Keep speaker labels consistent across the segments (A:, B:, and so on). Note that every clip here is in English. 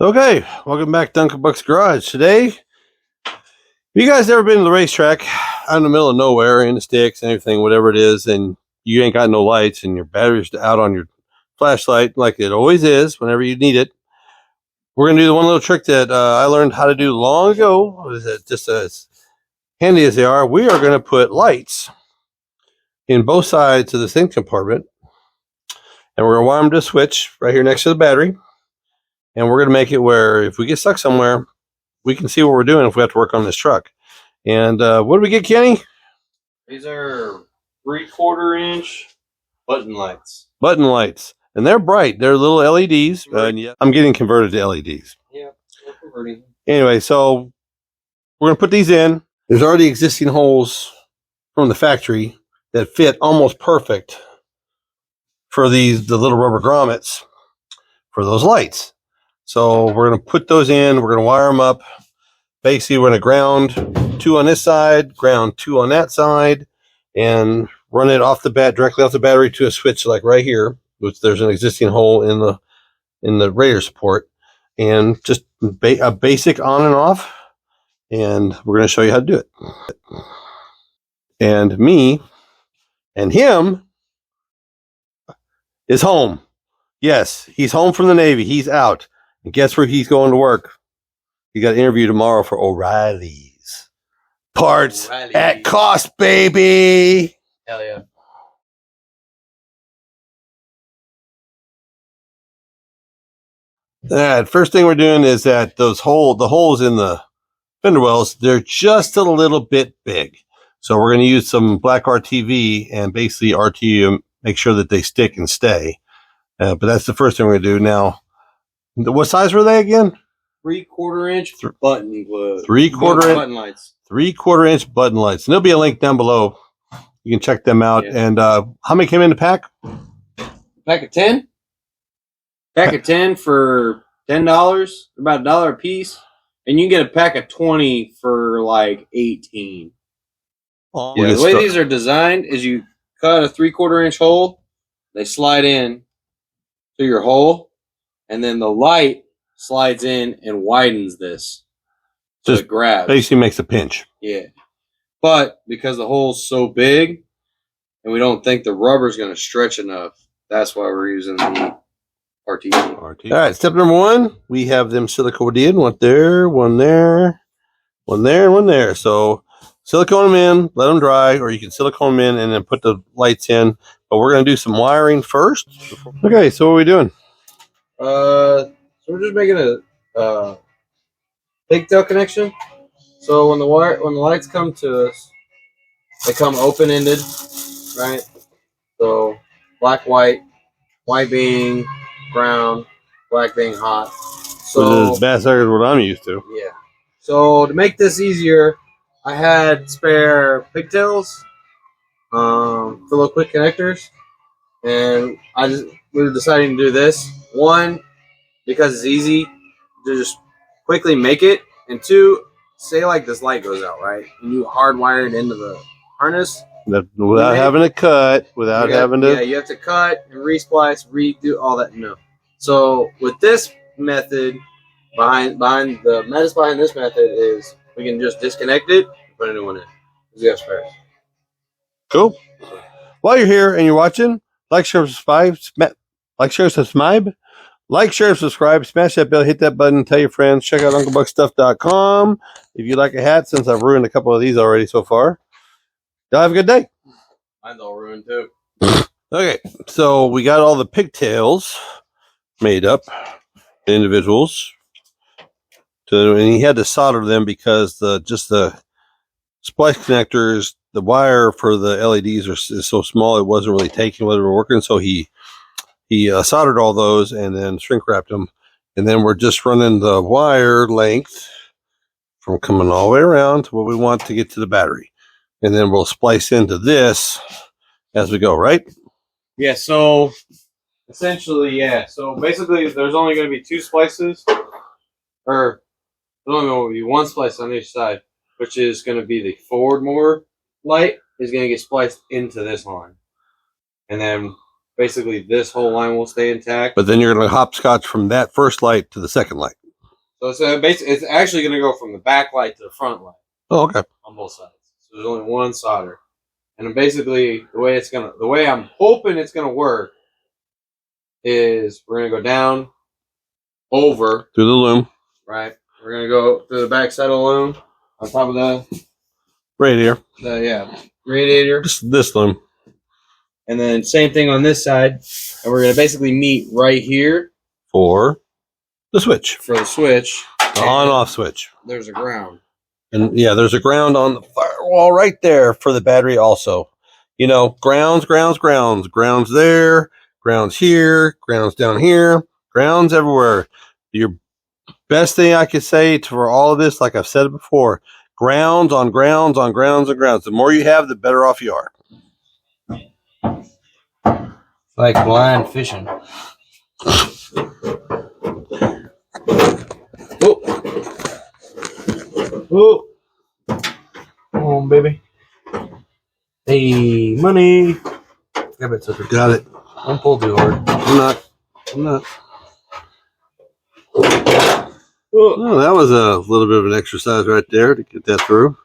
A: Okay, welcome back to Uncle Buck's Garage. Today, you guys ever been to the racetrack out in the middle of nowhere, in the sticks and everything, whatever it is, and you ain't got no lights and your battery's out on your flashlight like it always is whenever you need it? We're going to do the one little trick that I learned how to do long ago. Just as handy as they are, we are going to put lights in both sides of the sink compartment, and we're going to wire them to a switch right here next to the battery. And we're going to make it where if we get stuck somewhere, we can see what we're doing if we have to work on this truck. And what did we get, Kenny?
B: These are 3/4 inch button lights.
A: Button lights. And they're bright. They're little LEDs. Yeah, I'm getting converted to LEDs.
B: Yeah, we're converting.
A: Anyway, so we're going to put these in. There's already existing holes from the factory that fit almost perfect for the little rubber grommets for those lights. So we're going to put those in. We're going to wire them up. Basically, we're going to ground 2 on this side, ground 2 on that side, and run it off the directly off the battery to a switch like right here, which there's an existing hole in the radiator support, and just a basic on and off. And we're going to show you how to do it. And me and him is home. Yes, he's home from the Navy. He's out. And guess where he's going to work? He got an interview tomorrow for O'Reilly's. Parts at cost, baby.
B: Hell yeah.
A: All right, first thing we're doing is that the holes in the fender wells, they're just a little bit big. So we're going to use some black RTV and basically RT make sure that they stick and stay. But that's the first thing we're going to do. Now, what size were they again?
B: 3/4 inch button glue.
A: 3/4 inch
B: button lights.
A: 3/4 inch button lights. And there'll be a link down below. You can check them out. Yeah. And how many came in the pack?
B: Pack of 10. Pack of 10 for $10, about $1 a piece, and you can get a pack of 20 for like 18. Oh, yeah, the way these are designed is you cut a 3/4 inch hole, they slide in to your hole, and then the light slides in and widens this. So it grabs.
A: Basically makes a pinch.
B: Yeah. But because the hole's so big and we don't think the rubber's going to stretch enough, that's why we're using the RT. All
A: right, step number 1, we have them silicone in. One there, one there, one there, and one there. So silicone them in, let them dry, or you can silicone them in and then put the lights in. But we're going to do some wiring first. Okay, so what are we doing?
B: So we're just making a pigtail connection. So when the lights come to us, they come open-ended, right? So black, white being ground, black being hot. So
A: that's what I'm used to.
B: Yeah. So to make this easier, I had spare pigtails for little quick connectors, and we were deciding to do this. 1, because it's easy to just quickly make it, and 2, say like this light goes out, right? And you hardwire it into the harness.
A: Without having to cut, having to...
B: Yeah, you have to cut and resplice, redo all that. No. So with this method, behind the madness behind this method is we can just disconnect it and put a new one in. We got spares.
A: Cool. While you're here and you're watching, like, share, subscribe, smash that bell, hit that button, tell your friends, check out UncleBuckStuff.com. If you like a hat, since I've ruined a couple of these already so far, y'all have a good day.
B: Mine's all ruined too.
A: Okay, so we got all the pigtails made up, individuals. And he had to solder them because the splice connectors, the wire for the LEDs is so small it wasn't really taking what they were working. So he soldered all those and then shrink wrapped them. And then we're just running the wire length from coming all the way around to what we want to get to the battery. And then we'll splice into this as we go, right?
B: Yeah, so essentially, yeah. So basically, there's only going to be 2 splices, or there's only going to be 1 splice on each side, which is going to be the forward motor light is going to get spliced into this line. And then basically this whole line will stay intact.
A: But then you're going to hopscotch from that first light to the second light.
B: So basically, it's actually going to go from the back light to the front light.
A: Oh, okay.
B: On both sides. So there's only one solder. And then basically, the way I'm hoping it's gonna work is we're gonna go down, over
A: through the loom.
B: Right. We're gonna go through the back side of the loom on top of the
A: radiator.
B: Radiator.
A: This loom.
B: And then same thing on this side, and we're gonna basically meet right here
A: for the switch.
B: For the switch,
A: the on-off switch.
B: There's a ground.
A: And yeah, there's a ground on the firewall right there for the battery also. You know, grounds there, grounds here, grounds down here, grounds everywhere. Your best thing I could say for all of this, like I've said it before, grounds on grounds on grounds and grounds. The more you have, the better off you are.
B: Like blind fishing. Oh, come on, baby. Hey, money.
A: Got it.
B: Don't pull too hard.
A: I'm not. Oh, that was a little bit of an exercise right there to get that through.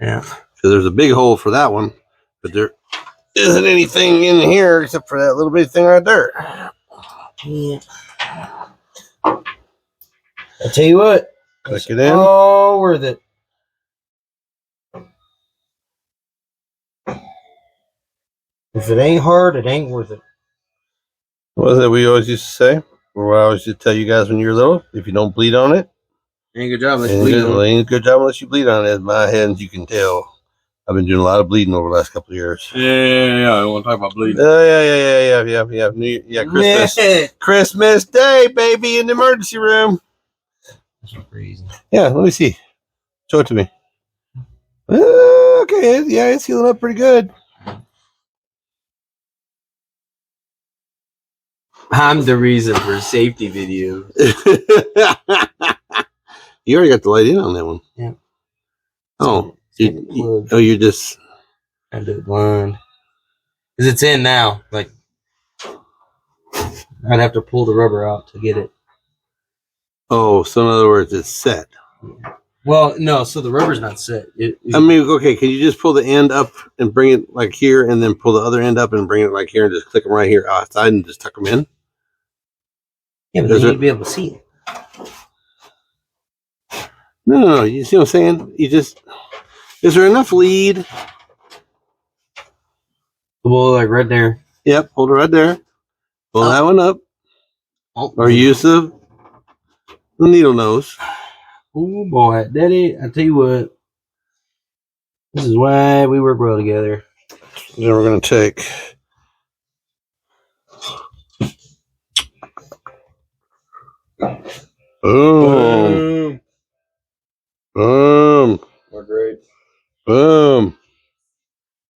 B: Yeah.
A: So there's a big hole for that one, but there isn't anything in here except for that little bitty thing right there.
B: Yeah. I'll tell you what.
A: Click it in.
B: Oh, worth it. If it ain't hard, it ain't worth it.
A: What was it we always used to say? Or I always used to tell you guys when you were little, if you don't bleed on it,
B: ain't a good job unless you bleed on it.
A: Ain't a good job unless you bleed on it. In my hands, you can tell. I've been doing a lot of bleeding over the last couple of years.
B: Yeah. I want to talk about bleeding.
A: Yeah. Christmas Day, baby, in the emergency room.
B: That's crazy.
A: Yeah, let me see. Show it to me. Okay, yeah, it's healing up pretty good.
B: I'm the reason for safety video.
A: You already got the light in on that one.
B: Yeah.
A: Oh, you're just.
B: I do it blind. Because it's in now. Like, I'd have to pull the rubber out to get it.
A: Oh, so in other words, it's set.
B: Well, no, so the rubber's not set.
A: I mean, okay, can you just pull the end up and bring it like here, and then pull the other end up and bring it like here, and just click them right here outside and just tuck them in?
B: Yeah, but then you'd be able to see it.
A: No, you see what I'm saying? Is there enough lead?
B: Well, like right there.
A: Yep, hold it right there. Pull that one up.
B: Oh,
A: or use the needle nose.
B: Oh boy, Daddy, I tell you what. This is why we work well together.
A: Then we're going to take. Boom. Boom.
B: We're great.
A: Boom.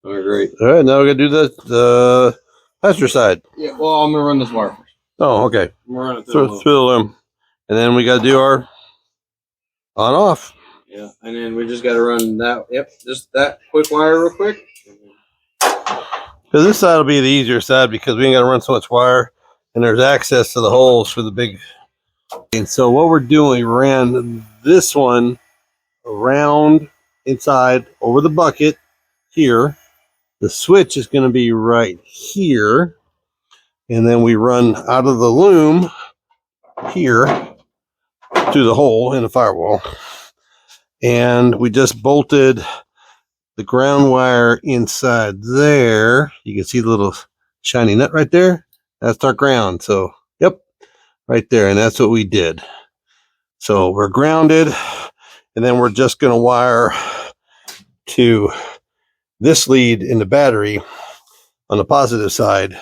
B: We're great.
A: All right, now we're going to do the passenger side.
B: Yeah, well, I'm going to run this wire first.
A: Oh, okay.
B: I'm going to run it
A: through the loom. And then we got to do our on-off.
B: Yeah, and then we just got to run that. Yep, just that quick wire real quick.
A: Because this side will be the easier side because we ain't got to run so much wire. And there's access to the holes for the big. And so what we're doing, we ran this one around inside over the bucket here. The switch is going to be right here. And then we run out of the loom here through the hole in the firewall. And we just bolted the ground wire inside there. You can see the little shiny nut right there. That's our ground. So, yep, right there. And that's what we did. So we're grounded. And then we're just going to wire to this lead in the battery on the positive side,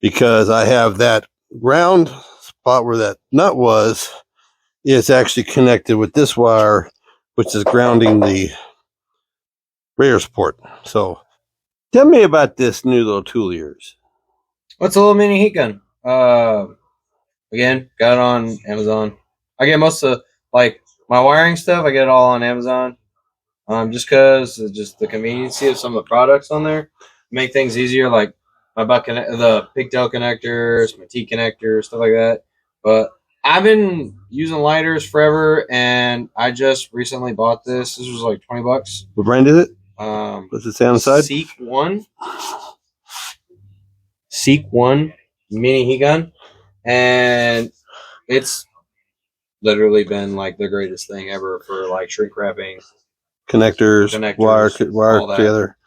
A: because I have that ground spot where that nut was. It's actually connected with this wire, which is grounding the rear support. So tell me about this new little tool of yours.
B: What's a little mini heat gun? Again, got it on Amazon. I get most of like my wiring stuff. I get it all on Amazon. Just because just the conveniency of some of the products on there make things easier. Like my the pigtail connectors, my T connectors, stuff like that. But
C: I've been using lighters forever, and I just recently bought this. This was like $20.
A: What brand is it?
C: What's
A: it say on the side?
C: Seek One mini heat gun, and it's literally been like the greatest thing ever for like shrink wrapping,
A: Connectors wire together.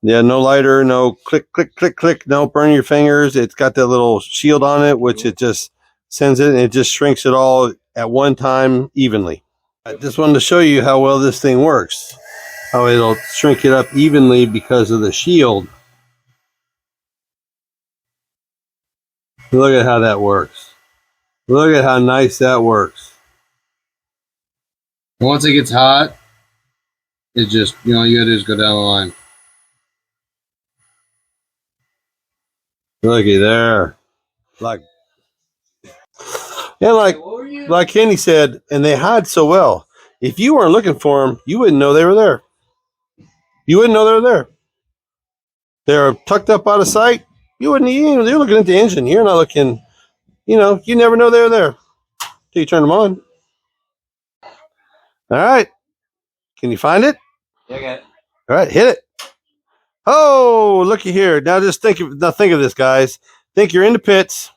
A: Yeah, no lighter, no click, click, click, click. No burn your fingers. It's got that little shield on it, which it just sends it, and it just shrinks it all at one time evenly. I just wanted to show you how well this thing works. How it'll shrink it up evenly because of the shield. Look at how that works. Look at how nice that works.
C: once it gets hot, it just, you know, all you gotta do is go down the line.
A: Looky there. Like Kenny said, and they hide so well. If you weren't looking for them, you wouldn't know they were there. You wouldn't know they were there. They're tucked up out of sight. You're looking at the engine. You're not looking, you never know they're there till you turn them on. All right. Can you find it?
C: Yeah, I got it.
A: All right, hit it. Oh, looky here. Now just think of this, guys. Think you're in the pits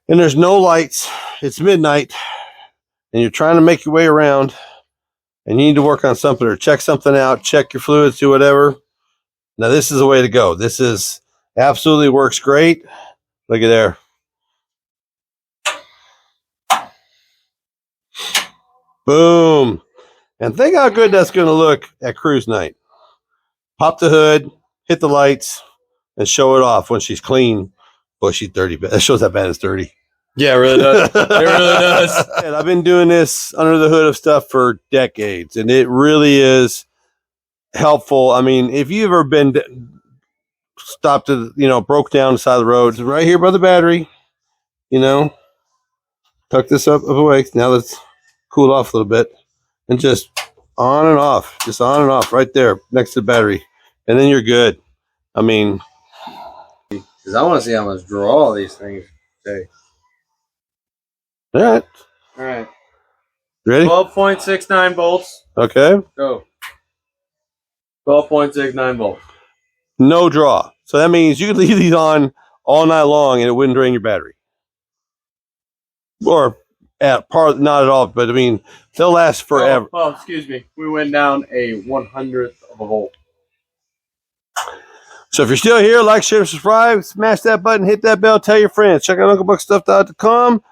A: and there's no lights. It's midnight and you're trying to make your way around and you need to work on something or check something out, check your fluids, do whatever. Now this is the way to go. This is absolutely works great. Look at there. Boom. And think how good that's going to look at cruise night. Pop the hood, hit the lights, and show it off when she's clean. Boy, she's dirty. That shows that bad it's dirty.
C: Yeah, it really does. It really does.
A: And I've been doing this under the hood of stuff for decades, and it really is helpful. I mean, if you've ever been stopped at, broke down the side of the road, it's right here by the battery, tuck this up away. Now let's cool off a little bit and just on and off right there next to the battery. And then you're good. I mean,
C: because I want to see how much draw these things take.
A: All right.
C: All right.
A: Ready?
C: 12.69 volts.
A: Okay.
C: Go. 12.69 volts.
A: No draw. So that means you could leave these on all night long and it wouldn't drain your battery. Or not at all, but I mean, they'll last forever.
C: Oh, excuse me. We went down a 100th of a volt.
A: So if you're still here, like, share, subscribe, smash that button, hit that bell, tell your friends. Check out UncleBuckStuff.com.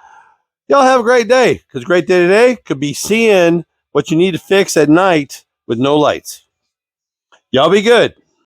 A: Y'all have a great day, because a great day today could be seeing what you need to fix at night with no lights. Y'all be good.